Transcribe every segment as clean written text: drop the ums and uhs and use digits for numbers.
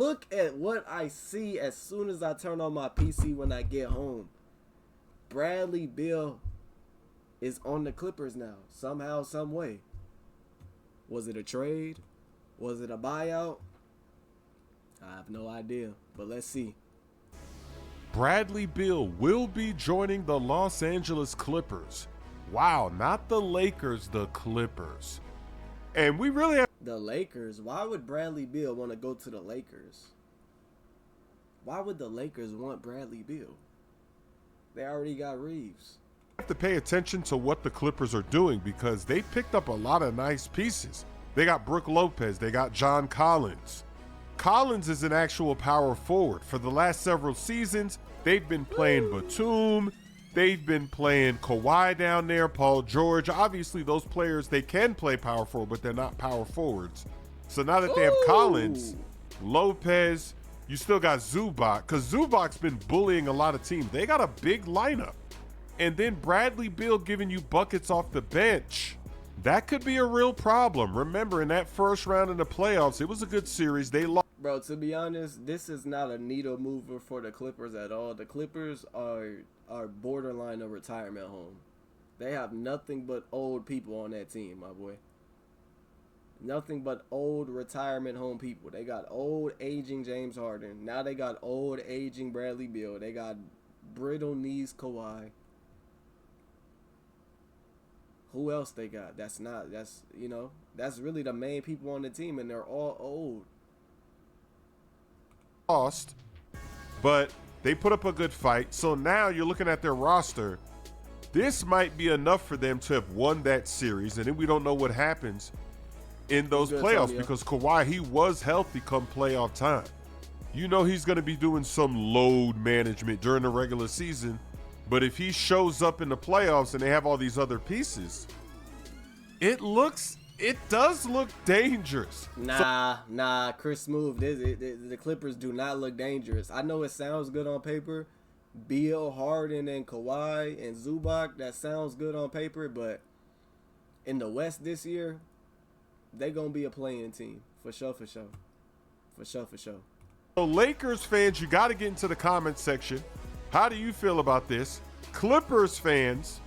Look at what I see as soon as I turn on my PC when I get home. Bradley Beal is on the Clippers now, somehow, some way. Was it a trade? Was it a buyout? I have no idea, but let's see. Bradley Beal will be joining the Los Angeles Clippers. Wow, not the Lakers, the Clippers. And we really have the Lakers. Why would Bradley Beal want to go to the Lakers? Why would the Lakers want Bradley Beal? They already got Reeves. to pay attention to what the Clippers are doing because they picked up a lot of nice pieces. They got Brook Lopez. They got John Collins. Collins is an actual power forward. For the last several seasons, they've been playing Batum. They've been playing Kawhi down there, Paul George. Obviously, those players, they can play power forward, but they're not power forwards. So now that they have Collins, Lopez, you still got Zubac, because Zubac's been bullying a lot of teams. They got a big lineup. And then Bradley Beal giving you buckets off the bench. That could be a real problem. Remember, in that first round in the playoffs, it was a good series. They lost. Bro, to be honest, this is not a needle mover for the Clippers at all. The Clippers are borderline a retirement home. They have nothing but old people on that team, my boy. Nothing but old retirement home people. They got old, aging James Harden. Now they got old, aging Bradley Beal. They got brittle knees Kawhi. Who else they got? That's really the main people on the team, and they're all old. Lost, but they put up a good fight. So now you're looking at their roster. This might be enough for them to have won that series, and then we don't know what happens in those playoffs because Kawhi, he was healthy come playoff time. You know he's going to be doing some load management during the regular season, but if he shows up in the playoffs and they have all these other pieces, it does look dangerous. Nah, Chris Smooth. The Clippers do not look dangerous. I know it sounds good on paper. Beal, Harden, and Kawhi, and Zubac, that sounds good on paper, but in the West this year, they going to be a playing team. For sure. So Lakers fans, you got to get into the comments section. How do you feel about this? Clippers fans,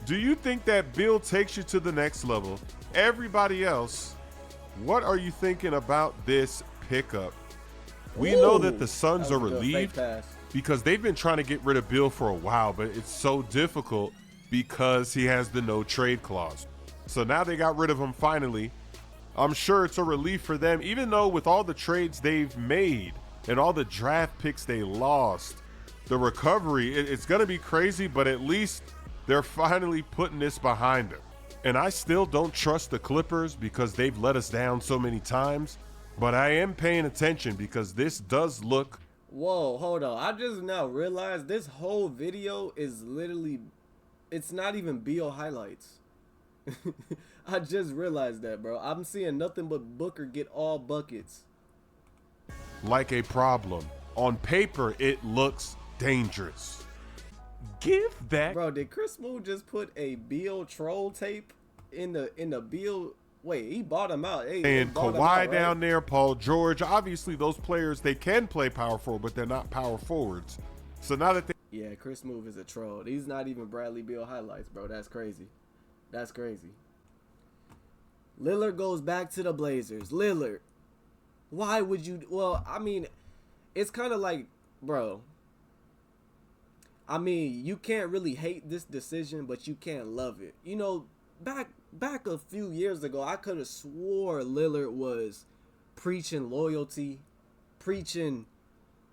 do you think that Beal takes you to the next level? Everybody else, what are you thinking about this pickup? We know that the Suns are relieved because they've been trying to get rid of Beal for a while, but it's so difficult because he has the no trade clause. So now they got rid of him finally. I'm sure it's a relief for them, even though with all the trades they've made and all the draft picks they lost, the recovery, it's going to be crazy, but at least they're finally putting this behind them. And I still don't trust the Clippers because they've let us down so many times, but I am paying attention because this does look... Whoa, hold on. I just now realized this whole video is literally, it's not even Beal highlights. I just realized that, bro. I'm seeing nothing but Booker get all buckets. Like a problem. On paper, it looks dangerous. Give that. Bro, did Chris Smooth just put a Beal troll tape in the Beal? Wait, he bought him out. Hey, and Kawhi down there, Paul George. Obviously, those players, they can play power forward, but they're not power forwards. So now that they... Yeah, Chris Smooth is a troll. He's not even Bradley Beal highlights, bro. That's crazy. That's crazy. Lillard goes back to the Blazers. Lillard. Why would you... Well, I mean, it's kind of like, bro... I mean, you can't really hate this decision, but you can't love it. You know, back a few years ago, I could have swore Lillard was preaching loyalty, preaching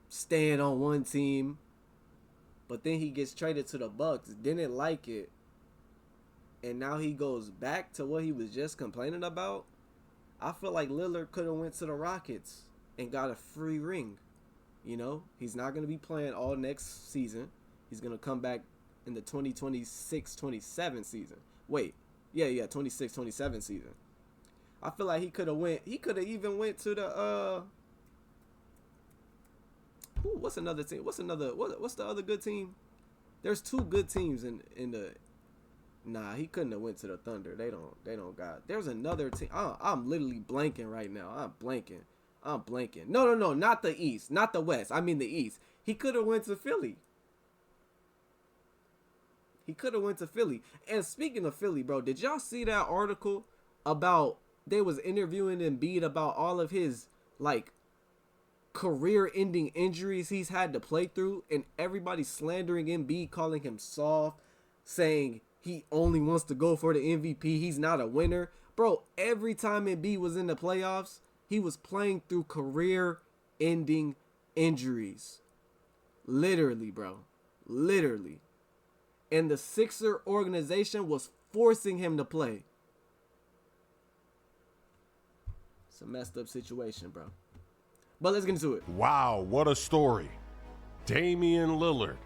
staying on one team, but then he gets traded to the Bucks, didn't like it, and now he goes back to what he was just complaining about. I feel like Lillard could have went to the Rockets and got a free ring. You know, he's not going to be playing all next season. He's going to come back in the 2026-27 season. Wait, yeah, 26-27 season. I feel like he could have even went to the, what's another team? What's the other good team? There's two good teams in the, nah, he couldn't have went to the Thunder. They don't got, there's another team. I'm literally blanking right now. I'm blanking. I'm blanking. No, not the East, not the West. I mean the East. He could have went to Philly. And speaking of Philly, bro, did y'all see that article about they was interviewing Embiid about all of his like career-ending injuries he's had to play through, and everybody slandering Embiid, calling him soft, saying he only wants to go for the MVP. He's not a winner. Bro, every time Embiid was in the playoffs, he was playing through career-ending injuries. Literally, bro. Literally. And the Sixer organization was forcing him to play. It's a messed up situation, bro. But let's get into it. Wow, what a story. Damian Lillard,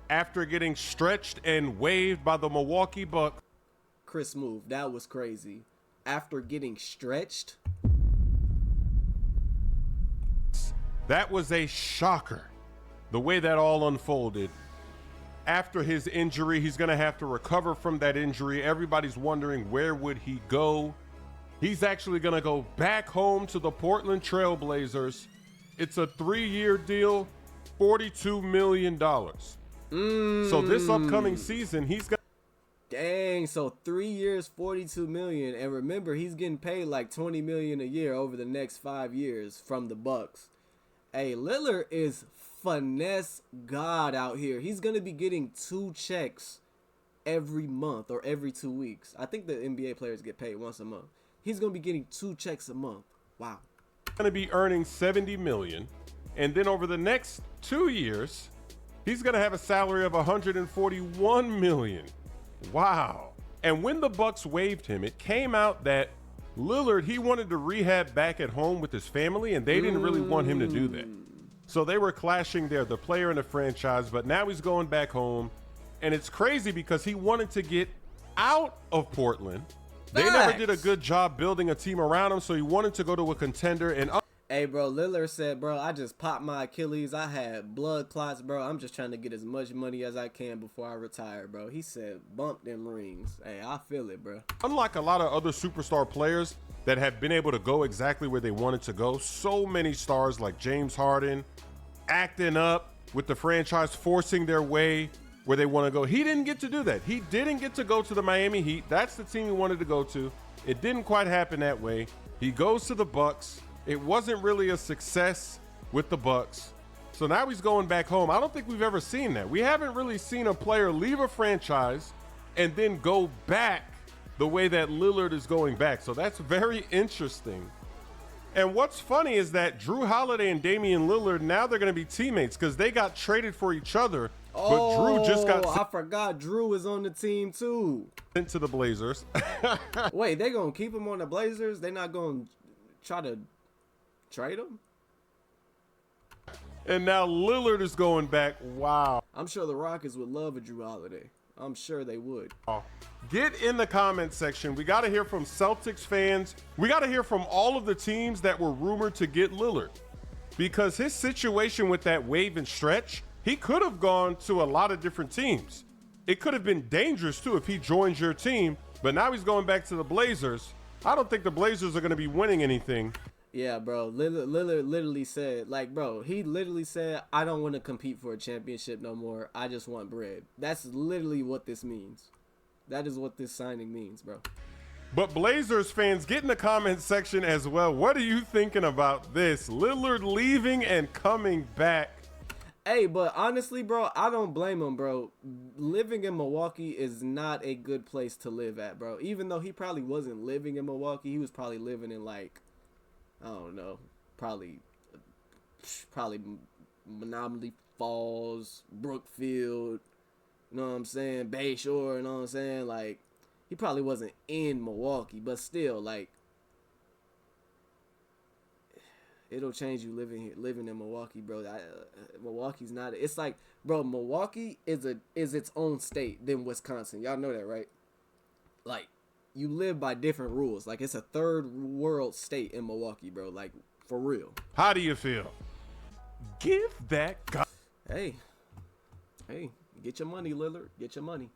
after getting stretched and waived by the Milwaukee Bucks. Chris move. That was crazy. After getting stretched. That was a shocker. The way that all unfolded. After his injury, he's going to have to recover from that injury. Everybody's wondering, where would he go? He's actually going to go back home to the Portland Trail Blazers. It's a 3-year deal, $42 million. So this upcoming season, he's got. Dang, so 3 years, $42 million. And remember, he's getting paid like $20 million a year over the next 5 years from the Bucks. Hey, Lillard is finesse god out here. He's going to be getting 2 checks every month or every 2 weeks. I think the NBA players get paid once a month. He's going to be getting 2 checks a month. Wow. Going to be earning $70 million. And then over the next 2 years, he's going to have a salary of $141 million. Wow. And when the Bucks waived him, it came out that Lillard, he wanted to rehab back at home with his family, and they didn't really want him to do that. So they were clashing there, the player and the franchise, but now he's going back home. And it's crazy because he wanted to get out of Portland. They never did a good job building a team around him, so he wanted to go to a contender. And hey, bro, Lillard said, bro, I just popped my Achilles. I had blood clots, bro. I'm just trying to get as much money as I can before I retire, bro. He said, bump them rings. Hey, I feel it, bro. Unlike a lot of other superstar players that have been able to go exactly where they wanted to go, so many stars like James Harden acting up with the franchise, forcing their way where they want to go. He didn't get to do that. He didn't get to go to the Miami Heat. That's the team he wanted to go to. It didn't quite happen that way. He goes to the Bucks. It wasn't really a success with the Bucks. So now he's going back home. I don't think we've ever seen that. We haven't really seen a player leave a franchise and then go back the way that Lillard is going back. So that's very interesting. And what's funny is that Drew Holiday and Damian Lillard, now they're going to be teammates because they got traded for each other. But Drew just got I forgot Drew is on the team too. Sent to the Blazers. Wait, they going to keep him on the Blazers? They not going to try to trade him? And now Lillard is going back. Wow. I'm sure the Rockets would love a Drew Holiday. I'm sure they would. Get in the comment section. We got to hear from Celtics fans. We got to hear from all of the teams that were rumored to get Lillard. Because his situation with that wave and stretch, he could have gone to a lot of different teams. It could have been dangerous, too, if he joins your team. But now he's going back to the Blazers. I don't think the Blazers are going to be winning anything. Yeah, bro. Lillard literally said, like, bro, he literally said, I don't want to compete for a championship no more. I just want bread. That's literally what this means. That is what this signing means, bro. But Blazers fans, get in the comment section as well. What are you thinking about this? Lillard leaving and coming back. Hey, but honestly, bro, I don't blame him, bro. Living in Milwaukee is not a good place to live at, bro. Even though he probably wasn't living in Milwaukee, he was probably living in, like, I don't know, probably Menominee Falls, Brookfield, you know what I'm saying, Bayshore, you know what I'm saying, like, he probably wasn't in Milwaukee, but still, like, it'll change you living in Milwaukee, bro. Milwaukee's not, it's like, bro, Milwaukee is its own state than Wisconsin. Y'all know that, right? Like, you live by different rules. Like, it's a third world state in Milwaukee, bro. Like, for real. How do you feel? Give that guy. Hey, get your money, Lillard. Get your money.